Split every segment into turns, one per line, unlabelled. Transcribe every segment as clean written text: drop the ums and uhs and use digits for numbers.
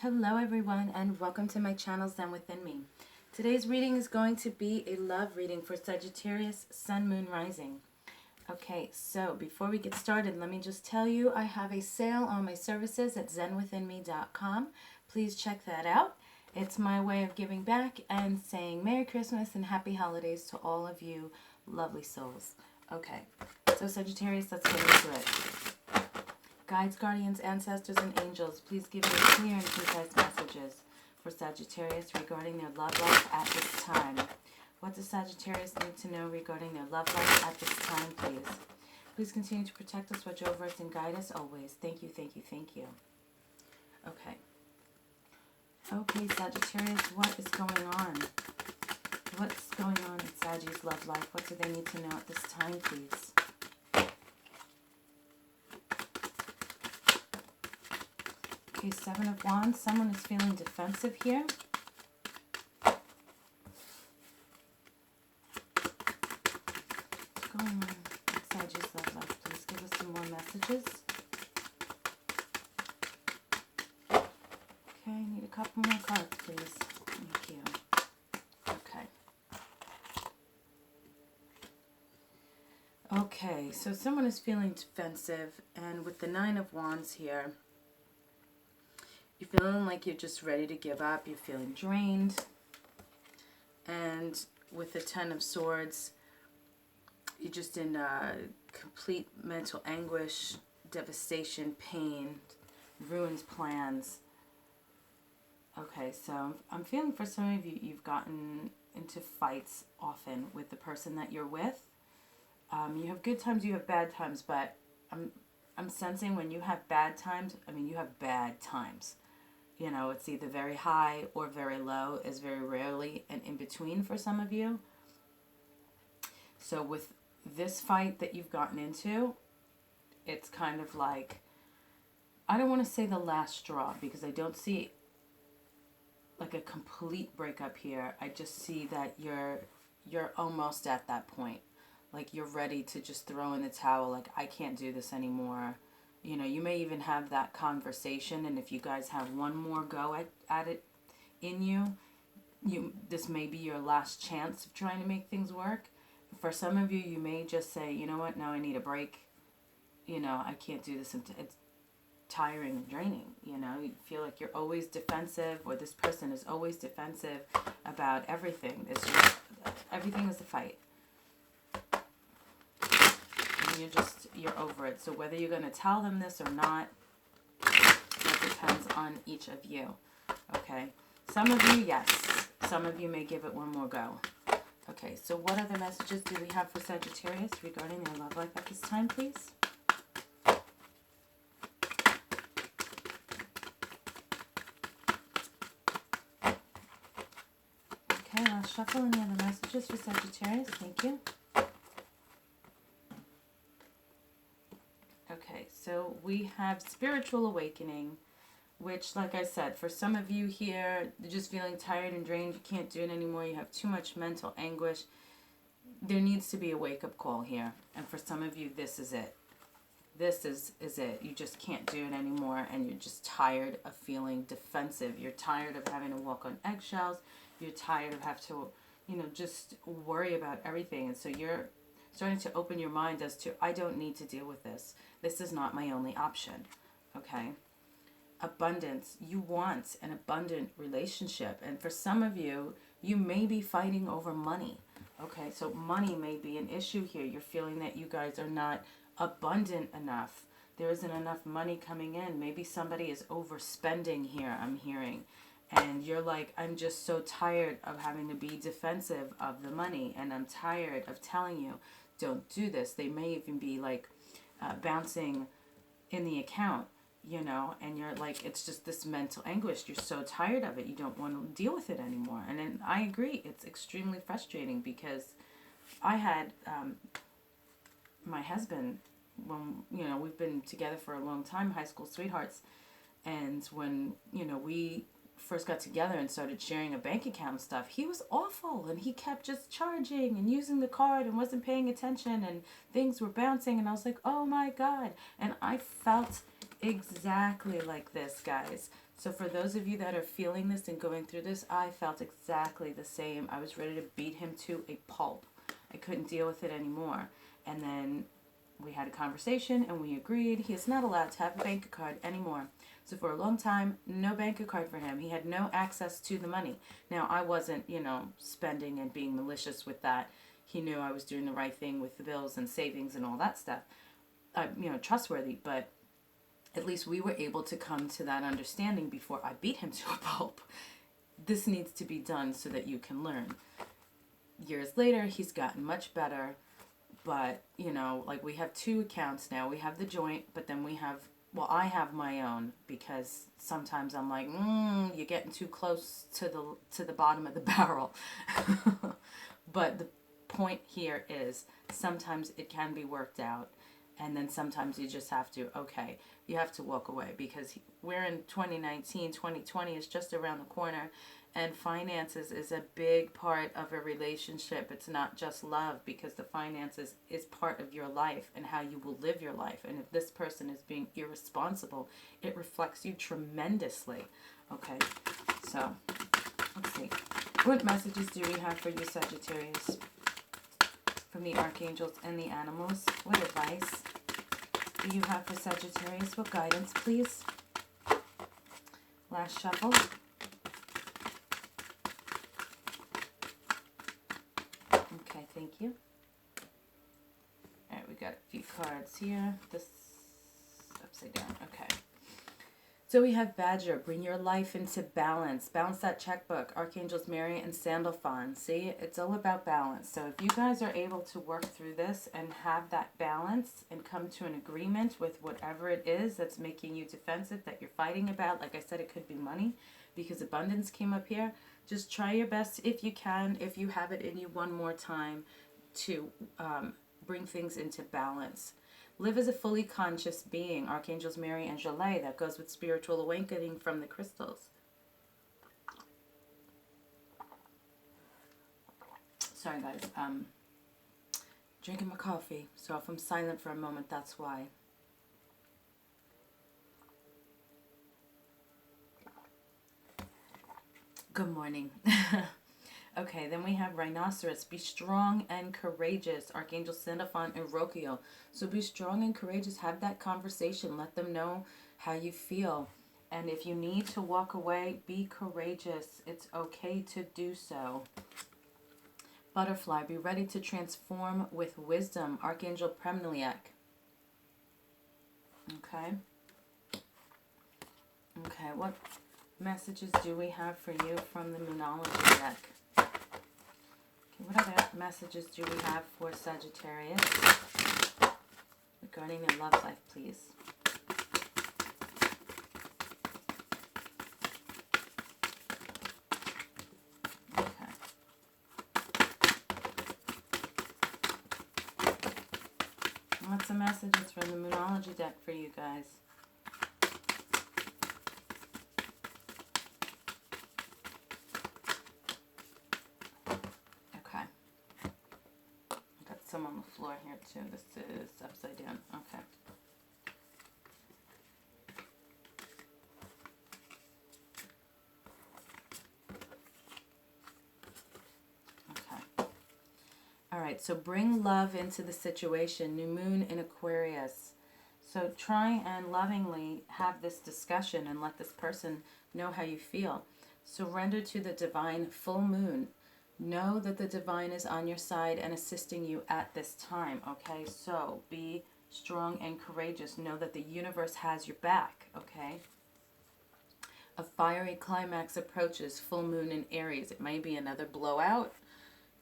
Hello everyone, and welcome to my channel Zen Within Me. Today's reading is going to be a love reading for Sagittarius, Sun, Moon, Rising. Okay, so before we get started, let me just tell you I have a sale on my services at zenwithinme.com. Please check that out. It's my way of giving back and saying Merry Christmas and Happy Holidays to all of you lovely souls. Okay, so Sagittarius, let's get into it. Guides, guardians, ancestors, and angels, please give me clear and concise messages for Sagittarius regarding their love life at this time. What does Sagittarius need to know regarding their love life at this time, please? Please continue to protect us, watch over us, and guide us always. Thank you, thank you, thank you. Okay. Okay, Sagittarius, what is going on? What's going on in Sagittarius' love life? What do they need to know at this time, please? Okay, Seven of Wands. Someone is feeling defensive here. What's going on inside your love life? Please give us some more messages. Okay, I need a couple more cards, please. Thank you. Okay. Okay, so someone is feeling defensive, and with the Nine of Wands here, you're feeling like you're just ready to give up. You're feeling drained. And with the Ten of Swords, you're just in complete mental anguish, devastation, pain, ruined plans. Okay, so I'm feeling for some of you, you've gotten into fights often with the person that you're with. You have good times, you have bad times, but I'm sensing when you have bad times, you have bad times. You know, it's either very high or very low. Is very rarely an in-between for some of you. So with this fight that you've gotten into, it's kind of like, I don't want to say the last straw, because I don't see like a complete breakup here. I just see that you're almost at that point. Like you're ready to just throw in the towel, like I can't do this anymore. You know, you may even have that conversation, and if you guys have one more go at it in you, this may be your last chance of trying to make things work. For some of you, you may just say, you know what, now I need a break. You know, I can't do this. It's tiring and draining. You know, you feel like you're always defensive, or this person is always defensive about everything. It's just, everything is a fight. You're over it. So whether you're going to tell them this or not, that depends on each of you. Okay. Some of you, yes. Some of you may give it one more go. Okay. So what other messages do we have for Sagittarius regarding their love life at this time, please? Okay. I'll shuffle any other messages for Sagittarius. Thank you. Okay, so we have spiritual awakening, which, like I said, for some of you here, you're just feeling tired and drained. You can't do it anymore. You have too much mental anguish. There needs to be a wake-up call here. And for some of you, this is it. This is it. You just can't do it anymore, and you're just tired of feeling defensive. You're tired of having to walk on eggshells. You're tired of having to, just worry about everything. And so you're starting to open your mind as to, I don't need to deal with this. This is not my only option. Okay? Abundance. You want an abundant relationship. And for some of you, you may be fighting over money. Okay? So money may be an issue here. You're feeling that you guys are not abundant enough. There isn't enough money coming in. Maybe somebody is overspending here, I'm hearing. And you're like, I'm just so tired of having to be defensive of the money. And I'm tired of telling you, don't do this. They may even be like bouncing in the account, and you're like, it's just this mental anguish. You're so tired of it. You don't want to deal with it anymore. And then I agree. It's extremely frustrating, because I had my husband, when, we've been together for a long time, high school sweethearts. And when, we first got together and started sharing a bank account and stuff, he was awful, and he kept just charging and using the card and wasn't paying attention, and things were bouncing, and I was like, oh my God. And I felt exactly like this, guys. So for those of you that are feeling this and going through this, I felt exactly the same. I was ready to beat him to a pulp. I couldn't deal with it anymore. And then we had a conversation and we agreed he is not allowed to have a bank card anymore. So for a long time, no bank card for him. He had no access to the money. Now, I wasn't, spending and being malicious with that. He knew I was doing the right thing with the bills and savings and all that stuff. Trustworthy, but at least we were able to come to that understanding before I beat him to a pulp. This needs to be done so that you can learn. Years later, he's gotten much better, but, we have 2 accounts now. We have the joint, but then I have my own, because sometimes I'm like, you're getting too close to the bottom of the barrel. But the point here is sometimes it can be worked out. And then sometimes you just have to, you have to walk away, because we're in 2019, 2020 is just around the corner, and finances is a big part of a relationship. It's not just love, because the finances is part of your life and how you will live your life. And if this person is being irresponsible, it reflects you tremendously. Okay, so let's see. What messages do we have for you, Sagittarius? From the archangels and the animals. What advice do you have for Sagittarius? What guidance, please? Last shuffle. Okay, thank you. All right, we got a few cards here. This upside down. Okay. So we have Badger, bring your life into balance. Balance that checkbook. Archangels Mary and Sandalphon. See, it's all about balance. So if you guys are able to work through this and have that balance and come to an agreement with whatever it is that's making you defensive, that you're fighting about, like I said, it could be money, because abundance came up here. Just try your best, if you can, if you have it in you one more time, to bring things into balance. Live as a fully conscious being. Archangels Mary and Jolie. That goes with spiritual awakening from the crystals. Sorry, guys. Drinking my coffee. So if I'm silent for a moment, that's why. Good morning. Okay, then we have Rhinoceros. Be strong and courageous. Archangel Sandalphon and Rokio. So be strong and courageous. Have that conversation. Let them know how you feel. And if you need to walk away, be courageous. It's okay to do so. Butterfly. Be ready to transform with wisdom. Archangel Premniliac. Okay. Okay, what messages do we have for you from the Moonology deck? What other messages do we have for Sagittarius regarding their love life, please? Okay. What's the messages from the Moonology deck for you guys? Some on the floor here too. This is upside down. Okay. Okay. All right. So bring love into the situation. New moon in Aquarius. So try and lovingly have this discussion and let this person know how you feel. Surrender to the divine full moon. Know that the divine is on your side and assisting you at this time, okay? So be strong and courageous. Know that the universe has your back, okay? A fiery climax approaches. Full moon in Aries. It may be another blowout,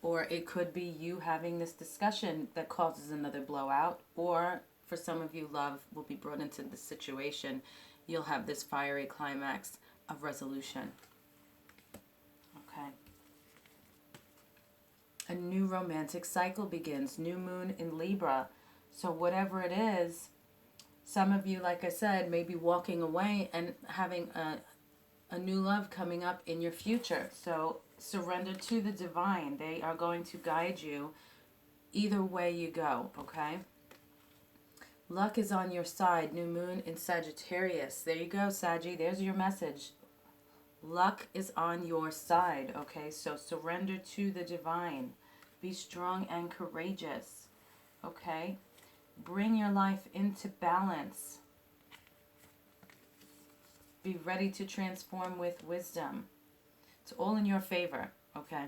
or it could be you having this discussion that causes another blowout, or for some of you, love will be brought into the situation. You'll have this fiery climax of resolution. Okay. A new romantic cycle begins. New moon in Libra. So whatever it is, some of you, like I said, may be walking away and having a new love coming up in your future. So surrender to the divine. They are going to guide you either way you go, okay? Luck is on your side. New moon in Sagittarius. There you go, Saggy. There's your message. Luck is on your side, okay? So surrender to the divine. Be strong and courageous, okay? Bring your life into balance. Be ready to transform with wisdom. It's all in your favor, okay?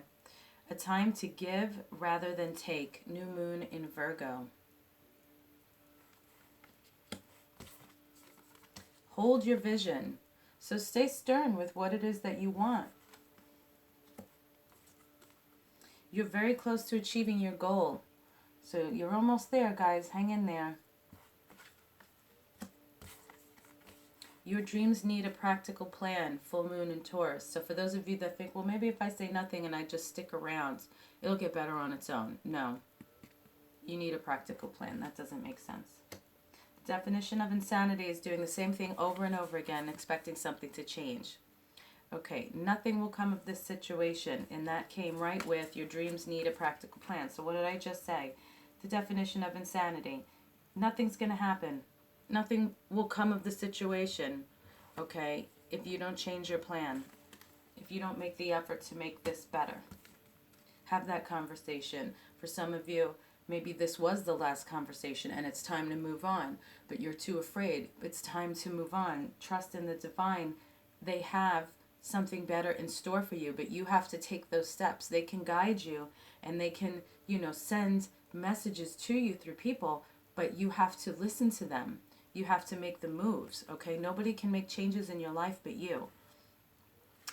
A time to give rather than take. New moon in Virgo. Hold your vision. So stay stern with what it is that you want. You're very close to achieving your goal. So you're almost there, guys. Hang in there. Your dreams need a practical plan. Full moon in Taurus. So for those of you that think, well, maybe if I say nothing and I just stick around, it'll get better on its own. No. You need a practical plan. That doesn't make sense. Definition of insanity is doing the same thing over and over again, expecting something to change. Okay, nothing will come of this situation, and that came right with your dreams need a practical plan. So what did I just say? The definition of insanity. Nothing's going to happen. Nothing will come of the situation, okay, if you don't change your plan, if you don't make the effort to make this better. Have that conversation. For some of you, maybe this was the last conversation and it's time to move on, but you're too afraid. It's time to move on. Trust in the divine. They have something better in store for you, but you have to take those steps. They can guide you and they can, send messages to you through people, but you have to listen to them. You have to make the moves, okay? Nobody can make changes in your life but you.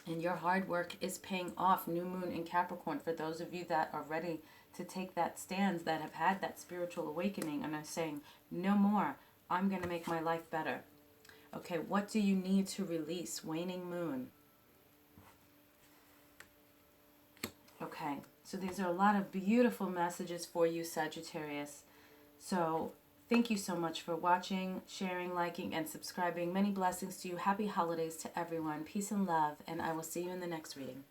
And your hard work is paying off. New moon in Capricorn. For those of you that are ready to take that stand, that have had that spiritual awakening and are saying, no more, I'm going to make my life better. Okay, what do you need to release? Waning moon. Okay, so these are a lot of beautiful messages for you, Sagittarius. So thank you so much for watching, sharing, liking, and subscribing. Many blessings to you. Happy holidays to everyone. Peace and love, and I will see you in the next reading.